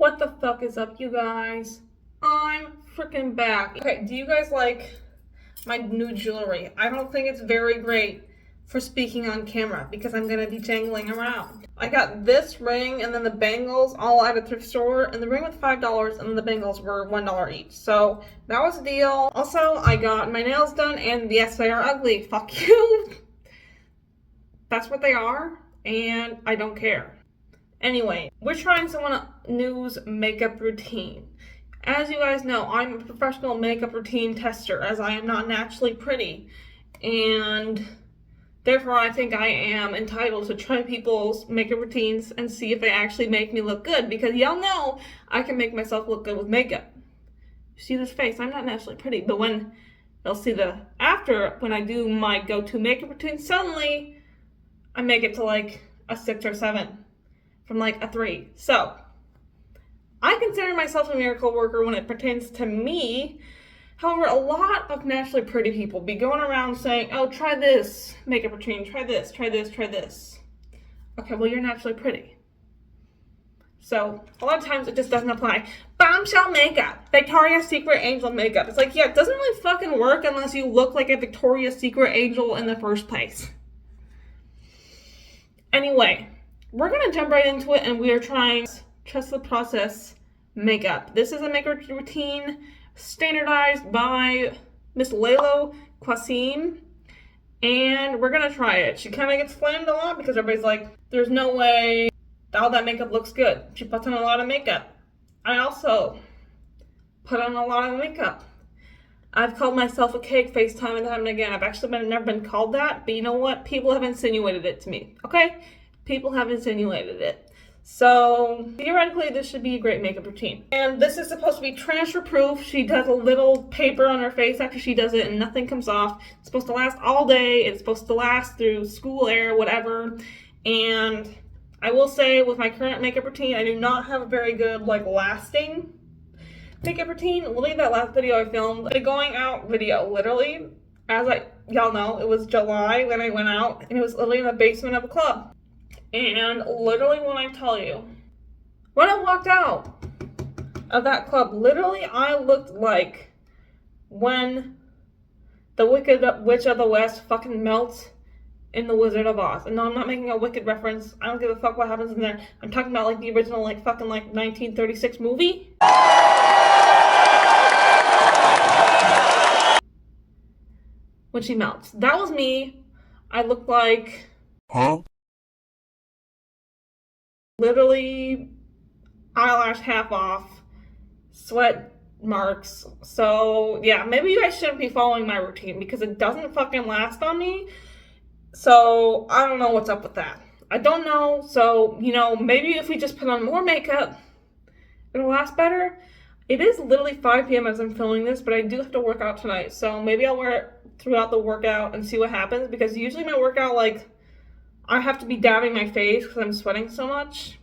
What the fuck is up, you guys? I'm freaking back. Okay, do you guys like my new jewelry? I don't think it's very great for speaking on camera because I'm gonna be jangling around. I got this ring and then the bangles all at a thrift store, and the ring was $5 and the bangles were $1 each. So that was a deal. Also, I got my nails done, and yes, they are ugly. Fuck you. That's what they are, and I don't care. Anyway, we're trying someone new's makeup routine. As you guys know, I'm a professional makeup routine tester, as I am not naturally pretty. And therefore, I think I am entitled to try people's makeup routines and see if they actually make me look good. Because y'all know I can make myself look good with makeup. See this face? I'm not naturally pretty. But when they'll see the after, when I do my go-to makeup routine, suddenly I make it to like a 6 or 7. From like a 3. So, I consider myself a miracle worker when it pertains to me. However, a lot of naturally pretty people be going around saying, oh, try this makeup routine, try this, try this, try this. Okay, well, you're naturally pretty. So, a lot of times it just doesn't apply. Bombshell makeup, Victoria's Secret angel makeup. It's like, yeah, it doesn't really fucking work unless you look like a Victoria's Secret angel in the first place. Anyway, we're going to jump right into it, and we are trying Trust the Process makeup. This is a makeup routine standardized by Miss Lalo Qasim, and we're going to try it. She kind of gets flamed a lot because everybody's like, there's no way all that makeup looks good. She puts on a lot of makeup. I also put on a lot of makeup. I've called myself a cake face time and time and again. I've actually never been called that, but you know what? People have insinuated it to me, okay? People have insinuated it. So, theoretically, this should be a great makeup routine. And this is supposed to be transfer proof. She does a little paper on her face after she does it and nothing comes off. It's supposed to last all day. It's supposed to last through school air, whatever. And I will say, with my current makeup routine, I do not have a very good, lasting makeup routine. Literally, that last video I filmed, the going out video, literally, y'all know, it was July when I went out, and it was literally in the basement of a club. And literally, when I tell you, when I walked out of that club, literally I looked like when the Wicked Witch of the West fucking melts in The Wizard of Oz. And no, I'm not making a Wicked reference. I don't give a fuck what happens in there. I'm talking about the original 1936 movie. When she melts. That was me. I looked like... Huh? Literally eyelash half off, sweat marks. So yeah, maybe you guys shouldn't be following my routine because it doesn't fucking last on me. So I don't know what's up with that. I don't know. So, maybe if we just put on more makeup, it'll last better. It is literally 5 p.m. as I'm filming this, but I do have to work out tonight. So maybe I'll wear it throughout the workout and see what happens, because usually my workout, I have to be dabbing my face because I'm sweating so much.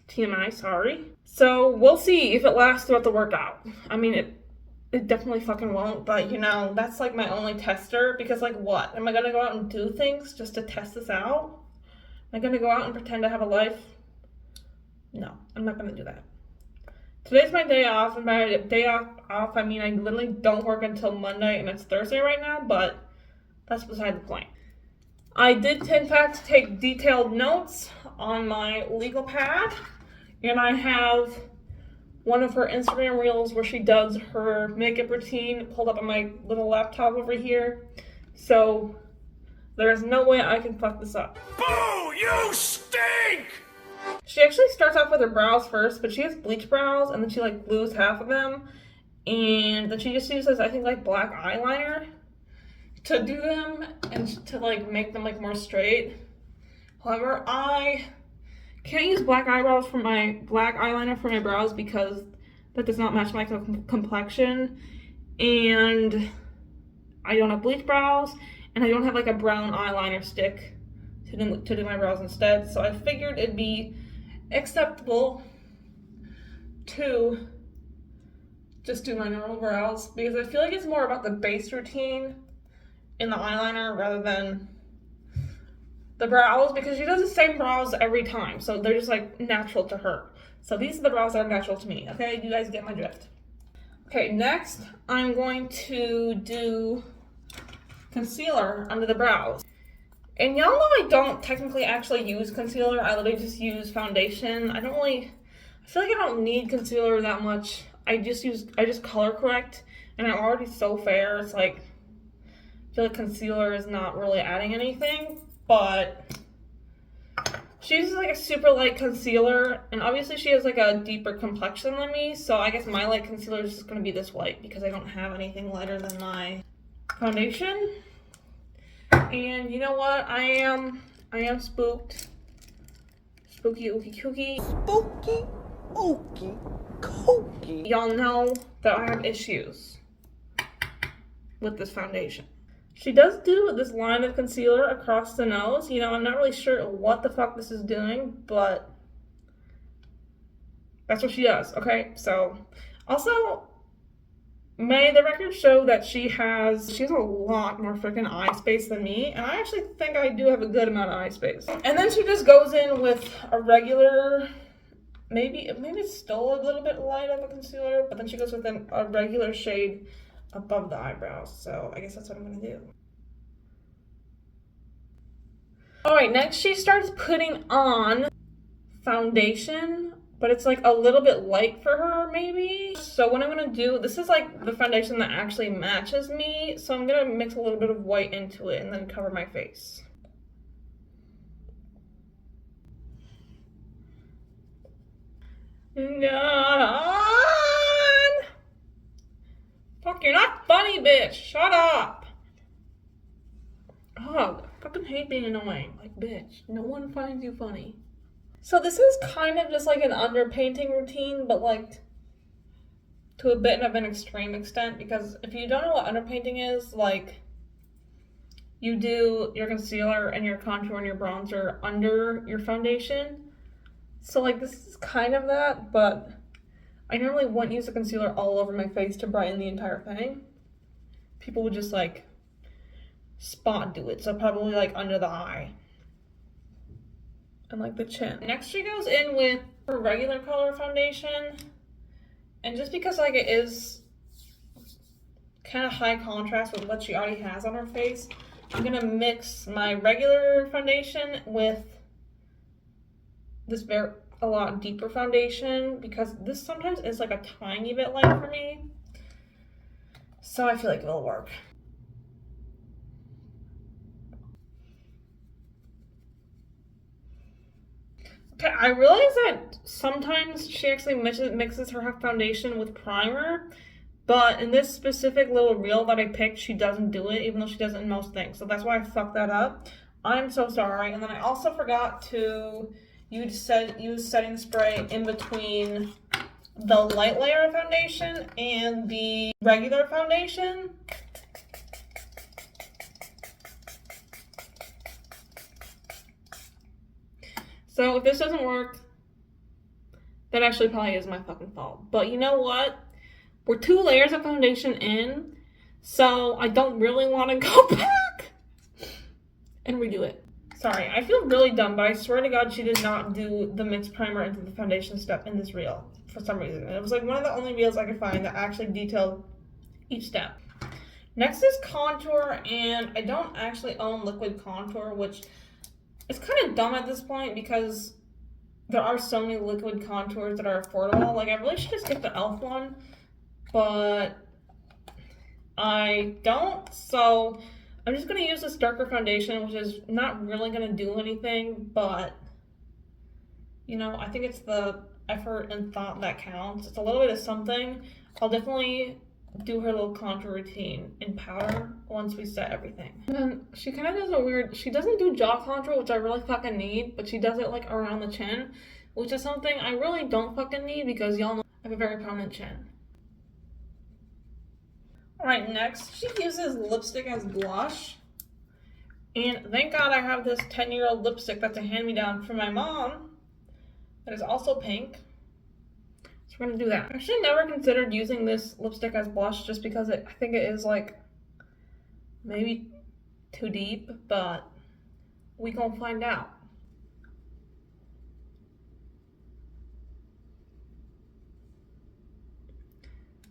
TMI, sorry. So we'll see if it lasts throughout the workout. I mean, it definitely fucking won't, but that's my only tester, because what? Am I gonna go out and do things just to test this out? Am I gonna go out and pretend I have a life? No, I'm not gonna do that. Today's my day off, and by day off I mean I literally don't work until Monday, and it's Thursday right now, but that's beside the point. I did, in fact, take detailed notes on my legal pad, and I have one of her Instagram reels where she does her makeup routine pulled up on my little laptop over here. So there is no way I can fuck this up. Boo! You stink! She actually starts off with her brows first, but she has bleach brows, and then she glues half of them, and then she just uses, I think, black eyeliner to do them and to make them more straight. However, I can't use black eyeliner for my brows because that does not match my complexion, and I don't have bleach brows, and I don't have a brown eyeliner stick to do my brows instead. So I figured it'd be acceptable to just do my normal brows, because I feel like it's more about the base routine in the eyeliner rather than the brows, because she does the same brows every time, so they're just natural to her. So these are the brows that are natural to me, okay? You guys get my drift. Okay, next I'm going to do concealer under the brows. And y'all know I don't technically actually use concealer. I literally just use foundation. I feel like I don't need concealer that much. I just color correct, and I'm already so fair. It's like, I feel like concealer is not really adding anything, but she uses like a super light concealer, and obviously she has like a deeper complexion than me, so I guess my light concealer is just gonna be this white because I don't have anything lighter than my foundation. And you know what? I am spooked. Spooky ookie kooky. Spooky ookie kooky. Y'all know that I have issues with this foundation. She does do this line of concealer across the nose. You know, I'm not really sure what the fuck this is doing, but that's what she does, okay? So, also, may the record show that she has a lot more freaking eye space than me, and I actually think I do have a good amount of eye space. And then she just goes in with a regular, maybe it's still a little bit light of a concealer, but then she goes with a regular shade above the eyebrows. So I guess that's what I'm gonna do. All right, next she starts putting on foundation, but it's like a little bit light for her maybe. So what I'm gonna do, this is like the foundation that actually matches me, so I'm gonna mix a little bit of white into it and then cover my face. God. Fuck, you're not funny, bitch. Shut up. Oh, I fucking hate being annoying. Like, bitch, no one finds you funny. So this is kind of just like an underpainting routine, but like to a bit of an extreme extent, because if you don't know what underpainting is, like, you do your concealer and your contour and your bronzer under your foundation. So like this is kind of that, but I normally wouldn't use a concealer all over my face to brighten the entire thing. People would just like spot do it, so probably like under the eye and like the chin. Next she goes in with her regular color foundation, and just because like it is kind of high contrast with what she already has on her face, I'm gonna mix my regular foundation with this a lot deeper foundation, because this sometimes is like a tiny bit light for me, so I feel like it'll work. Okay, I realize that sometimes she actually mixes her foundation with primer, but in this specific little reel that I picked, she doesn't do it, even though she does it in most things. So that's why I fucked that up. I'm so sorry. And then I also forgot to use setting spray in between the light layer of foundation and the regular foundation. So if this doesn't work, that actually probably is my fucking fault. But you know what? We're 2 layers of foundation in, so I don't really want to go back and redo it. Sorry, I feel really dumb, but I swear to God she did not do the mixed primer into the foundation step in this reel for some reason. And it was like one of the only reels I could find that actually detailed each step. Next is contour, and I don't actually own liquid contour, which is kind of dumb at this point because there are so many liquid contours that are affordable. Like, I really should just get the e.l.f. one, but I don't, so I'm just going to use this darker foundation, which is not really going to do anything, but, you know, I think it's the effort and thought that counts. It's a little bit of something. I'll definitely do her little contour routine in powder once we set everything. And then she kind of does she doesn't do jaw contour, which I really fucking need, but she does it like around the chin, which is something I really don't fucking need because y'all know I have a very prominent chin. Alright, next she uses lipstick as blush. And thank God I have this 10-year-old lipstick that's a hand-me-down from my mom that is also pink. So we're gonna do that. I actually never considered using this lipstick as blush just because I think it is like maybe too deep, but we gonna find out.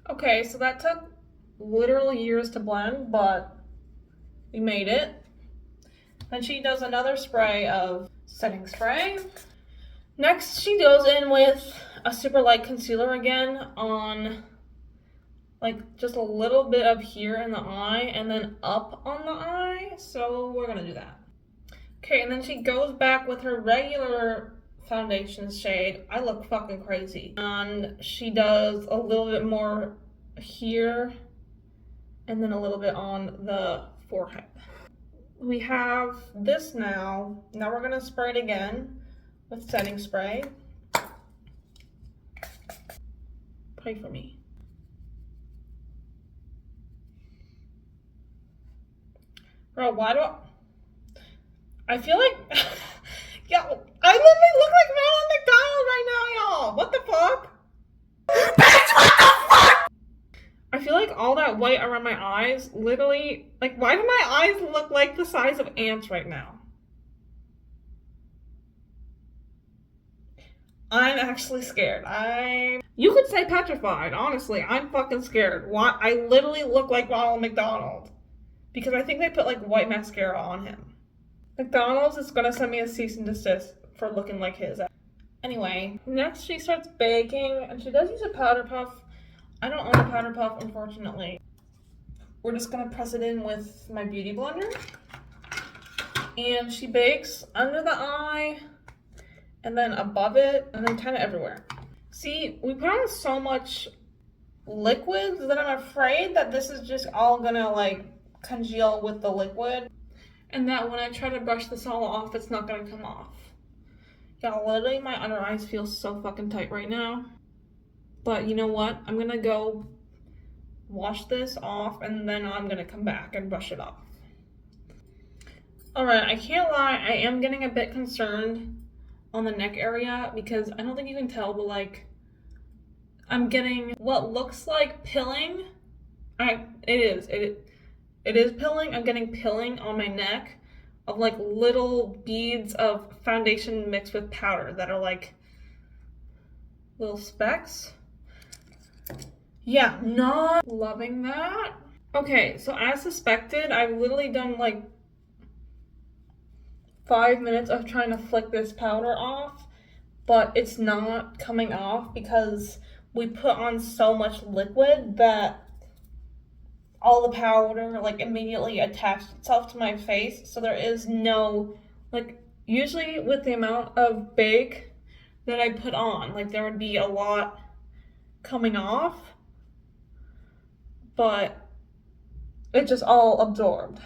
Okay, so that took literally years to blend, but we made it. Then she does another spray of setting spray. Next, she goes in with a super light concealer again on like just a little bit of here in the eye and then up on the eye. So we're gonna do that. Okay, and then she goes back with her regular foundation shade. I look fucking crazy. And she does a little bit more here and then a little bit on the forehead. We have this now. Now we're gonna spray it again with setting spray. Pray for me. Bro, why do I feel like yeah, I literally look like Ronald McDonald right now, y'all. What the fuck? Bitch, what the fuck? I feel like all that white around my eyes, literally, like, why do my eyes look like the size of ants right now? I'm actually scared. You could say petrified, honestly. I'm fucking scared. Why? I literally look like Ronald McDonald. Because I think they put, like, white mascara on him. McDonald's is gonna send me a cease and desist for looking like his. Anyway, next she starts baking, and she does use a powder puff. I don't own a powder puff, unfortunately. We're just gonna press it in with my beauty blender. And she bakes under the eye, and then above it, and then kind of everywhere. See, we put on so much liquid that I'm afraid that this is just all gonna like congeal with the liquid. And that when I try to brush this all off, it's not gonna come off. Y'all, literally my under eyes feel so fucking tight right now. But you know what? I'm gonna go wash this off and then I'm gonna come back and brush it off. Alright, I can't lie, I am getting a bit concerned on the neck area because I don't think you can tell, but like I'm getting what looks like pilling. It is pilling. I'm getting pilling on my neck of like little beads of foundation mixed with powder that are like little specks. Yeah, not loving that. Okay, so as suspected, I've literally done like 5 minutes of trying to flick this powder off, but it's not coming off because we put on so much liquid that all the powder like immediately attached itself to my face. So there is no, like, usually with the amount of bake that I put on, like there would be a lot coming off, but it just all absorbed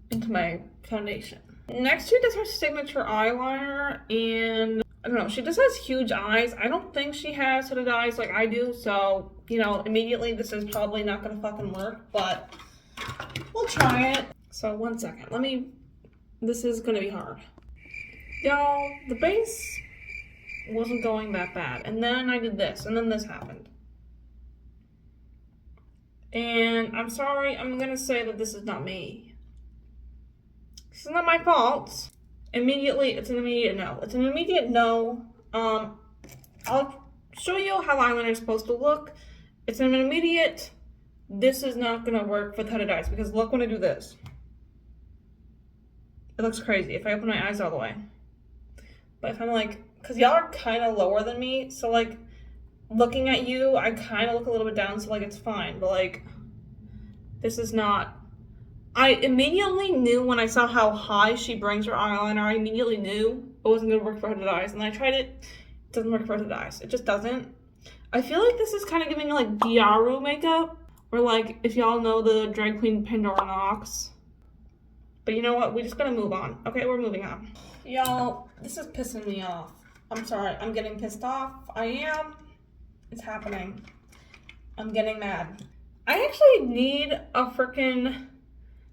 into my foundation. Next, she does her signature eyeliner, and I don't know, she just has huge eyes. I don't think she has hooded eyes like I do, so, you know, immediately this is probably not gonna fucking work, but we'll try it. So, 1 second, this is gonna be hard. Y'all, the base wasn't going that bad, and then I did this, and then this happened. And I'm sorry, I'm gonna say that this is not me. This is not my fault. Immediately, it's an immediate no. It's an immediate no. I'll show you how eyeliner is supposed to look. It's an immediate, this is not gonna work with hooded eyes because look when I do this. It looks crazy if I open my eyes all the way. But if I'm like, cause y'all are kind of lower than me, so like looking at you, I kind of look a little bit down, so like it's fine. But like, this is not. I immediately knew when I saw how high she brings her eyeliner, I immediately knew it wasn't gonna work for hooded eyes. And then I tried it, it doesn't work for hooded eyes. It just doesn't. I feel like this is kind of giving like Diaru makeup, or like if y'all know the drag queen Pandora Knox. But you know what, we just gotta move on. Okay, we're moving on. Y'all, this is pissing me off. I'm sorry, I'm getting pissed off. I am. It's happening. I'm getting mad. I actually need a freaking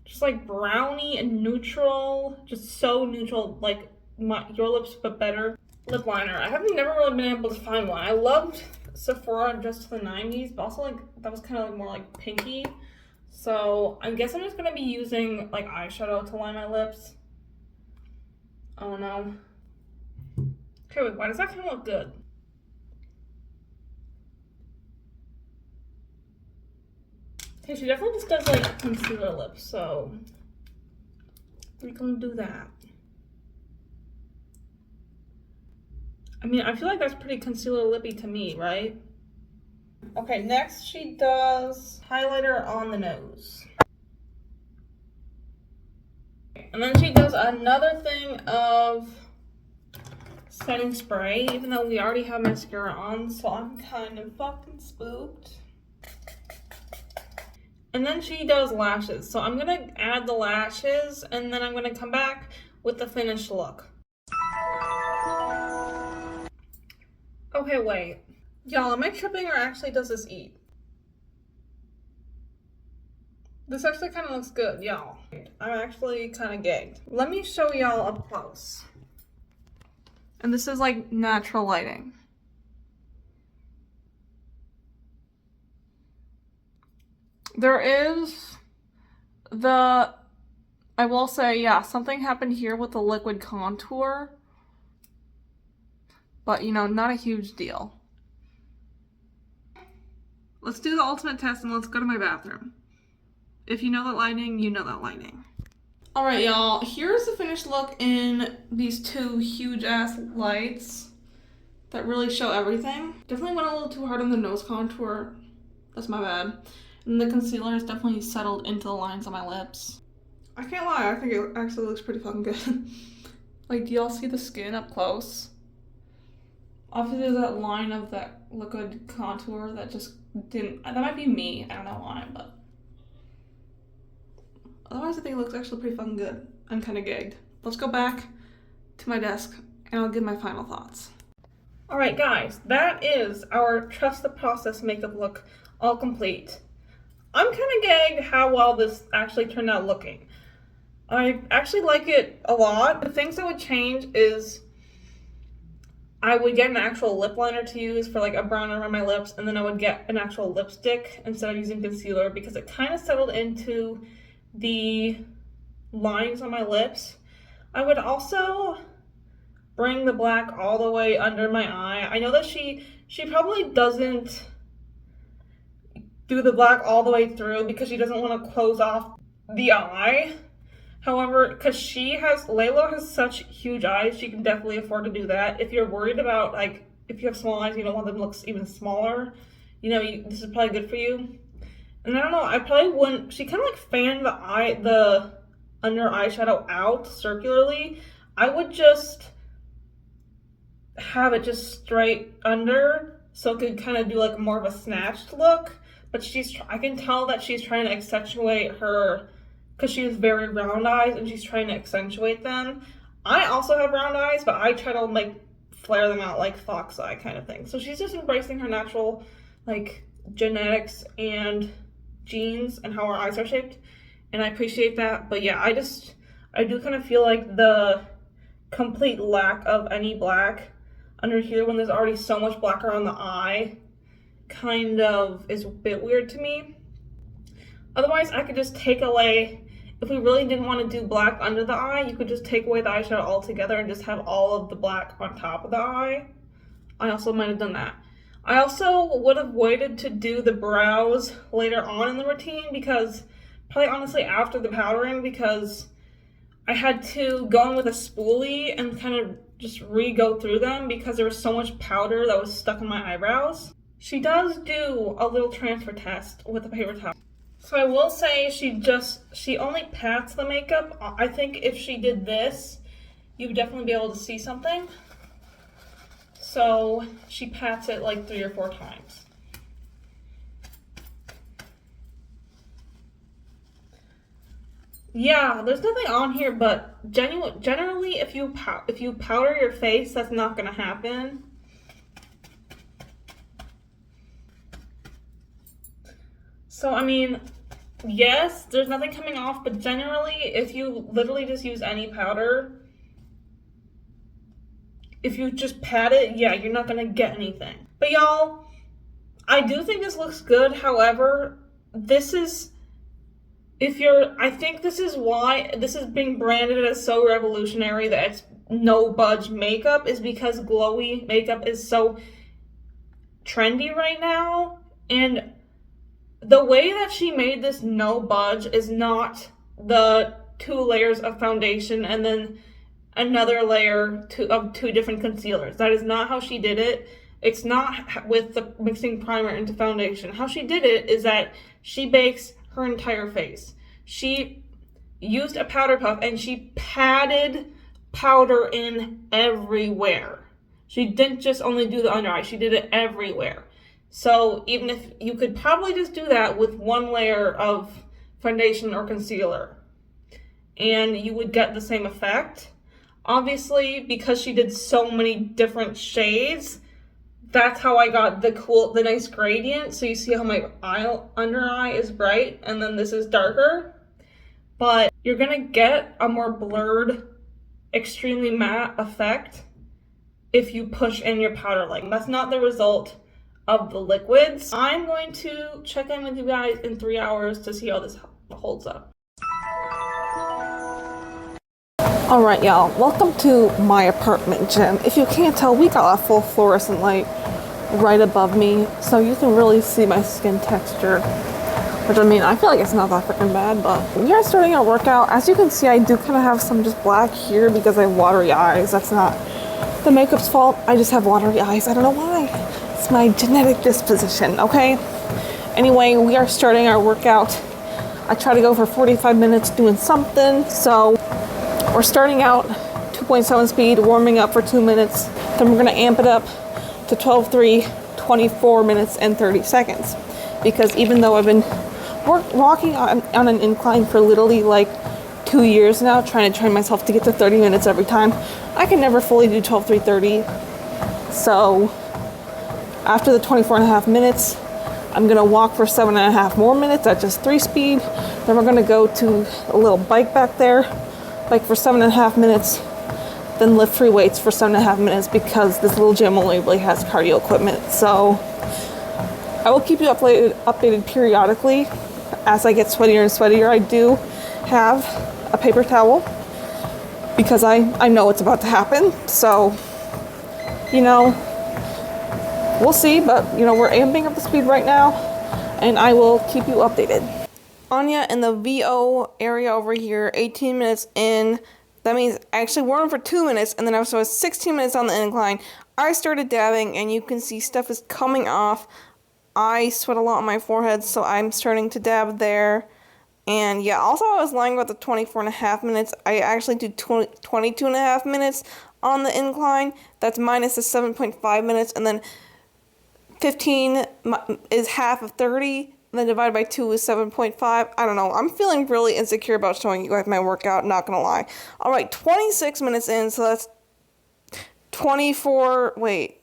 just like brownie and neutral, just so neutral, like your lips but better lip liner. I have never really been able to find one. I loved Sephora just to the 90s, but also like that was kind of like more like pinky. So I guess I'm just gonna be using like eyeshadow to line my lips. Oh no. Okay, wait, why does that kind of look good? Okay, she definitely just does like concealer lips, so we can do that. I mean, I feel like that's pretty concealer lippy to me, right? Okay, next she does highlighter on the nose. And then she does another thing of setting spray, even though we already have mascara on, so I'm kind of fucking spooked. And then she does lashes, so I'm gonna add the lashes and then I'm gonna come back with the finished look. Okay, wait. Y'all, am I tripping or actually does this eat? This actually kind of looks good, y'all. I'm actually kind of gagged. Let me show y'all up close. And this is like natural lighting. There is I will say, yeah, something happened here with the liquid contour. But, you know, not a huge deal. Let's do the ultimate test and let's go to my bathroom. If you know that lighting, you know that lighting. Alright, y'all, here's the finished look in these two huge ass lights that really show everything. Definitely went a little too hard on the nose contour. That's my bad. And the concealer is definitely settled into the lines on my lips. I can't lie, I think it actually looks pretty fucking good. Like, do y'all see the skin up close? Obviously there's that line of that liquid contour that just didn't, that might be me, I don't know why, but otherwise I think it looks actually pretty fucking good. I'm kind of gagged. Let's go back to my desk and I'll give my final thoughts. Alright guys, that is our Trust the Process makeup look all complete. I'm kind of gagged how well this actually turned out looking. I actually like it a lot. The things that would change is I would get an actual lip liner to use for like a brown around my lips, and then I would get an actual lipstick instead of using concealer because it kind of settled into the lines on my lips. I would also bring the black all the way under my eye. I know that she probably doesn't do the black all the way through because she doesn't want to close off the eye. However, because Layla has such huge eyes, she can definitely afford to do that. If you're worried about, like, if you have small eyes, you don't want them to look even smaller, you know, this is probably good for you. And I don't know, I probably wouldn't, she kind of like fanned the under eyeshadow out circularly. I would just have it just straight under so it could kind of do like more of a snatched look. But I can tell that she's trying to accentuate her, because she has very round eyes and she's trying to accentuate them. I also have round eyes, but I try to like flare them out like fox eye kind of thing. So she's just embracing her natural like genetics and genes and how her eyes are shaped. And I appreciate that. But yeah, I do kind of feel like the complete lack of any black under here when there's already so much black around the eye kind of is a bit weird to me. Otherwise, I could just take away, if we really didn't want to do black under the eye, you could just take away the eyeshadow altogether and just have all of the black on top of the eye. I also might have done that. I also would have waited to do the brows later on in the routine because, probably honestly after the powdering, because I had to go in with a spoolie and kind of just re-go through them because there was so much powder that was stuck in my eyebrows. She does do a little transfer test with a paper towel. So I will say she only pats the makeup. I think if she did this, you would definitely be able to see something. So she pats it like 3 or 4 times. Yeah, there's nothing on here, but generally if you powder your face, that's not gonna happen. So, I mean, yes, there's nothing coming off, but generally, if you literally just use any powder, if you just pat it, yeah, you're not gonna get anything. But y'all, I do think this looks good. However, I think this is why this is being branded as so revolutionary that it's no budge makeup, is because glowy makeup is so trendy right now. And the way that she made this no budge is not the 2 layers of foundation and then another layer of 2 different concealers. That is not how she did it. It's not with the mixing primer into foundation. How she did it is that she bakes her entire face. She used a powder puff and she patted powder in everywhere. She didn't just only do the under eye, she did it everywhere. So even if you could probably just do that with 1 layer of foundation or concealer and you would get the same effect. Obviously, because she did so many different shades, that's how I got the nice gradient. So you see how my under eye is bright and then this is darker. But you're gonna get a more blurred, extremely matte effect if you push in your powder light. That's not the result of the liquids. I'm going to check in with you guys in 3 hours to see how this holds up. Alright y'all, welcome to my apartment gym. If you can't tell, we got a full fluorescent light right above me, so you can really see my skin texture. Which, I mean, I feel like it's not that freaking bad, but we are starting our workout. As you can see, I do kind of have some just black here because I have watery eyes. That's not the makeup's fault. I just have watery eyes. I don't know why. It's my genetic disposition, okay? Anyway, we are starting our workout. I try to go for 45 minutes doing something, so we're starting out 2.7 speed, warming up for 2 minutes. Then we're gonna amp it up to 12.3, 24 minutes and 30 seconds. Because even though I've been walking on an incline for literally like 2 years now, trying to train myself to get to 30 minutes every time, I can never fully do 12.330. So after the 24.5 minutes, I'm gonna walk for 7.5 more minutes at just 3 speed. Then we're gonna go to a little bike back there, bike for 7.5 minutes, then lift free weights for 7.5 minutes because this little gym only really has cardio equipment. So I will keep you updated periodically as I get sweatier and sweatier. I do have a paper towel because I know it's about to happen. So, you know, we'll see, but you know, we're amping up the speed right now and I will keep you updated. Anya in the VO area over here, 18 minutes in. That means I actually warmed for 2 minutes and then I was 16 minutes on the incline. I started dabbing and you can see stuff is coming off. I sweat a lot on my forehead, so I'm starting to dab there. And yeah, also I was lying about the 24.5 minutes. I actually do 22.5 minutes on the incline. That's minus the 7.5 minutes, and then 15 is half of 30, and then divided by 2 is 7.5. I don't know. I'm feeling really insecure about showing you guys my workout, not gonna lie. Alright, 26 minutes in, so that's 24, wait.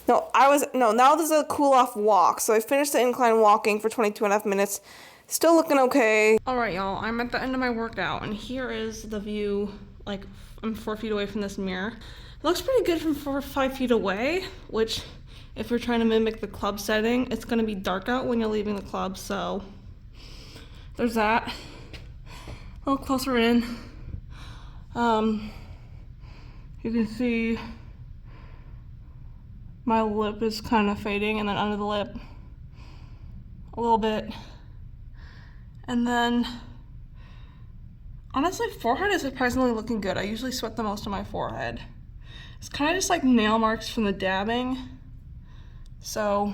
Now this is a cool off walk. So I finished the incline walking for 22.5 minutes. Still looking okay. Alright y'all, I'm at the end of my workout and here is the view. Like, I'm 4 feet away from this mirror. It looks pretty good from 4 or 5 feet away, which if you're trying to mimic the club setting, it's gonna be dark out when you're leaving the club, so there's that. A little closer in. You can see my lip is kind of fading, and then under the lip a little bit. And then, honestly, forehead is surprisingly looking good. I usually sweat the most on my forehead. It's kind of just like nail marks from the dabbing. So,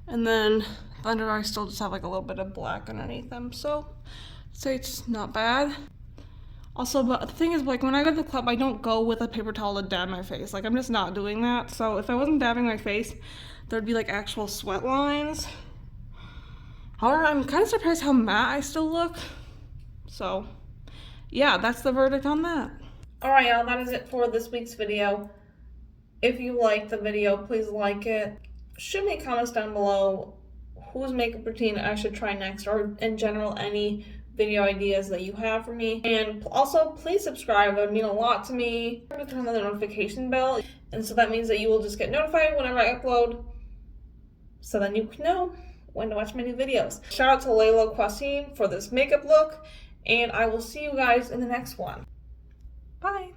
and then the under eyes still just have like a little bit of black underneath them. So, I'd say it's not bad. Also, but the thing is, like, when I go to the club, I don't go with a paper towel to dab my face. Like, I'm just not doing that. So if I wasn't dabbing my face, there'd be like actual sweat lines. However, I'm kind of surprised how matte I still look. So, yeah, that's the verdict on that. Alright, y'all, that is it for this week's video. If you liked the video, please like it. Shoot me comments down below whose makeup routine I should try next, or in general, any video ideas that you have for me. And also, please subscribe. That would mean a lot to me. Turn on the notification bell, and so that means that you will just get notified whenever I upload, so then you can know when to watch my new videos. Shout out to Layla Qasim for this makeup look, and I will see you guys in the next one. Bye!